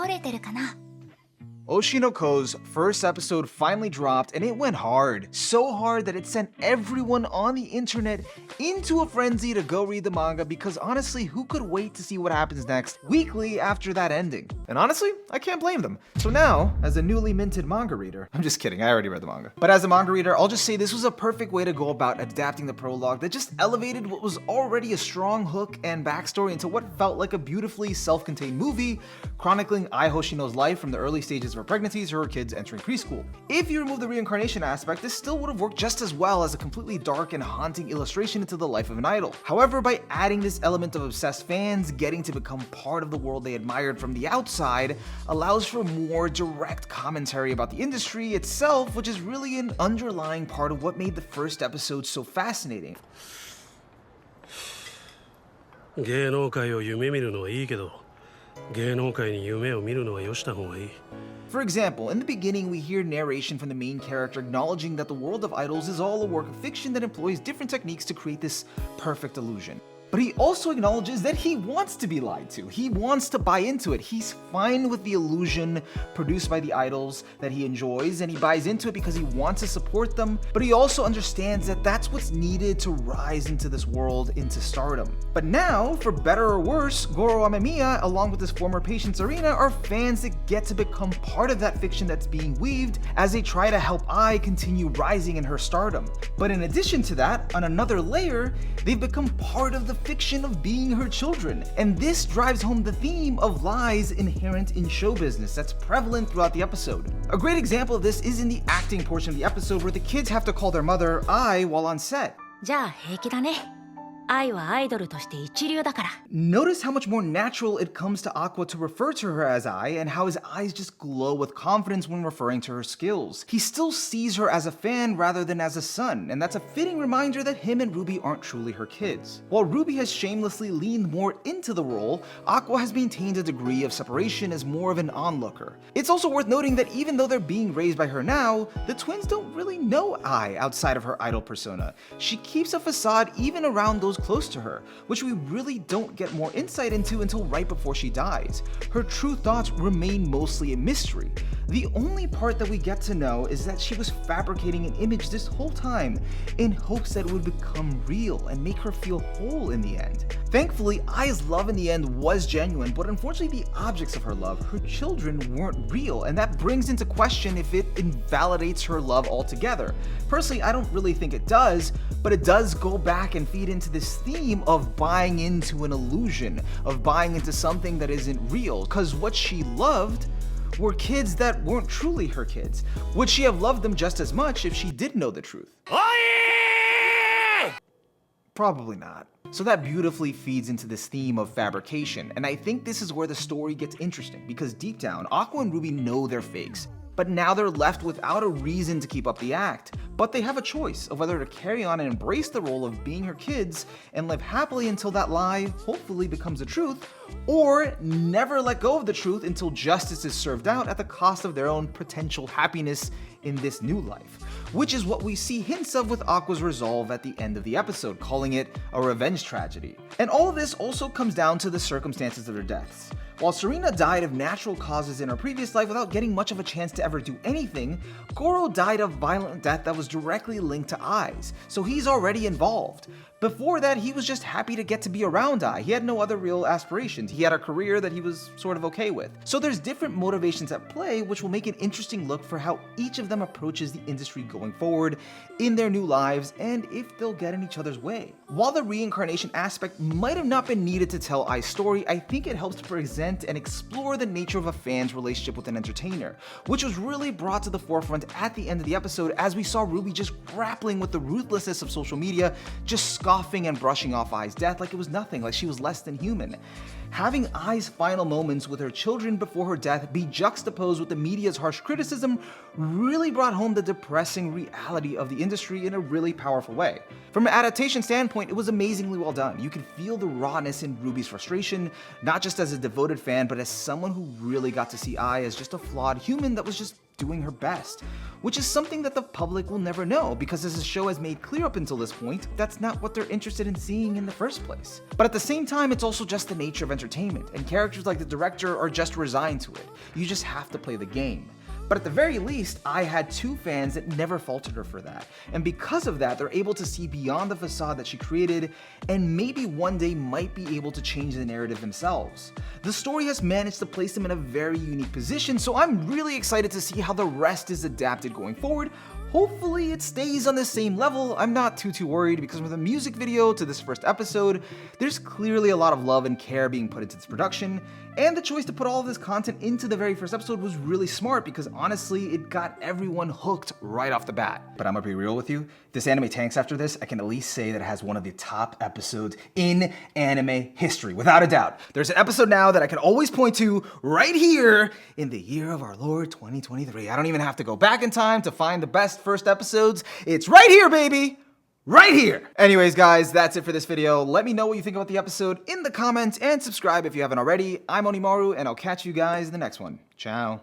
撮れてるかな? Oshi no Ko's first episode finally dropped and it went hard. So hard that it sent everyone on the internet into a frenzy to go read the manga because honestly, who could wait to see what happens next weekly after that ending? And honestly, I can't blame them. So now, as a newly minted manga reader, I'm just kidding, I already read the manga. But as a manga reader, I'll just say this was a perfect way to go about adapting the prologue that just elevated what was already a strong hook and backstory into what felt like a beautifully self-contained movie, chronicling Ai Hoshino's life from the early stages of her pregnancy to her kids entering preschool. If you remove the reincarnation aspect, this still would have worked just as well as a completely dark and haunting illustration into the life of an idol. However, by adding this element of obsessed fans getting to become part of the world they admired from the outside allows for more direct commentary about the industry itself, which is really an underlying part of what made the first episode so fascinating. 芸能界を夢見るのはいいけど、芸能界に夢を見るのはよした方がいい。 For example, in the beginning we hear narration from the main character acknowledging that the world of idols is all a work of fiction that employs different techniques to create this perfect illusion. But he also acknowledges that he wants to be lied to. He wants to buy into it. He's fine with the illusion produced by the idols that he enjoys, and he buys into it because he wants to support them. But he also understands that that's what's needed to rise into this world, into stardom. But now, for better or worse, Goro Amemiya, along with his former patient Sarina, are fans that get to become part of that fiction that's being weaved as they try to help Ai continue rising in her stardom. But in addition to that, on another layer, they've become part of the fiction of being her children. And this drives home the theme of lies inherent in show business that's prevalent throughout the episode. A great example of this is in the acting portion of the episode where the kids have to call their mother Ai while on set. じゃあ平気だね。愛はアイドルとして一流だから。 Notice how much more natural it comes to Aqua to refer to her as Ai, and how his eyes just glow with confidence when referring to her skills. He still sees her as a fan rather than as a son, and that's a fitting reminder that him and Ruby aren't truly her kids. While Ruby has shamelessly leaned more into the role, Aqua has maintained a degree of separation as more of an onlooker. It's also worth noting that even though they're being raised by her now, the twins don't really know Ai outside of her idol persona. She keeps a facade even around those close to her, which we really don't get more insight into until right before she dies. Her true thoughts remain mostly a mystery. The only part that we get to know is that she was fabricating an image this whole time in hopes that it would become real and make her feel whole in the end. Thankfully, Ai's love in the end was genuine, but unfortunately the objects of her love, her children, weren't real, and that brings into question if it invalidates her love altogether. Personally, I don't really think it does, but it does go back and feed into this theme of buying into an illusion, of buying into something that isn't real, because what she loved were kids that weren't truly her kids. Would she have loved them just as much if she did know the truth? Probably not. So that beautifully feeds into this theme of fabrication, and I think this is where the story gets interesting, because deep down, Aqua and Ruby know they're fakes, but now they're left without a reason to keep up the act. But they have a choice of whether to carry on and embrace the role of being her kids and live happily until that lie hopefully becomes the truth, or never let go of the truth until justice is served out at the cost of their own potential happiness in this new life. Which is what we see hints of with Aqua's resolve at the end of the episode, calling it a revenge tragedy. And all of this also comes down to the circumstances of their deaths. While Serena died of natural causes in her previous life without getting much of a chance to ever do anything, Goro died of violent death that was directly linked to Ai's, so he's already involved. Before that, he was just happy to get to be around Ai. He had no other real aspirations. He had a career that he was sort of okay with. So there's different motivations at play, which will make an interesting look for how each of them approaches the industry going forward in their new lives, and if they'll get in each other's way. While the reincarnation aspect might have not been needed to tell Ai's story, I think it helps to present and explore the nature of a fan's relationship with an entertainer, which was really brought to the forefront at the end of the episode as we saw Ruby just grappling with the ruthlessness of social media, just scoffing and brushing off Ai's death like it was nothing, like she was less than human. Having Ai's final moments with her children before her death be juxtaposed with the media's harsh criticism really brought home the depressing reality of the industry in a really powerful way. From an adaptation standpoint, it was amazingly well done. You could feel the rawness in Ruby's frustration, not just as a devoted fan, but as someone who really got to see Ai as just a flawed human that was just doing her best, which is something that the public will never know because as the show has made clear up until this point, that's not what they're interested in seeing in the first place. But at the same time, it's also just the nature of entertainment, and characters like the director are just resigned to it. You just have to play the game. But at the very least, I had two fans that never faulted her for that. And because of that, they're able to see beyond the facade that she created and maybe one day might be able to change the narrative themselves. The story has managed to place them in a very unique position, so I'm really excited to see how the rest is adapted going forward. Hopefully it stays on the same level. I'm not too worried because from the music video to this first episode, there's clearly a lot of love and care being put into this production, and the choice to put all of this content into the very first episode was really smart because honestly, it got everyone hooked right off the bat. But I'm gonna be real with you, if this anime tanks after this, I can at least say that it has one of the top episodes in anime history, without a doubt. There's an episode now that I can always point to right here in the year of our Lord 2023. I don't even have to go back in time to find the best first episodes. It's right here, baby! Right here! Anyways, guys, that's it for this video. Let me know what you think about the episode in the comments and subscribe if you haven't already. I'm OniMaru, and I'll catch you guys in the next one. Ciao.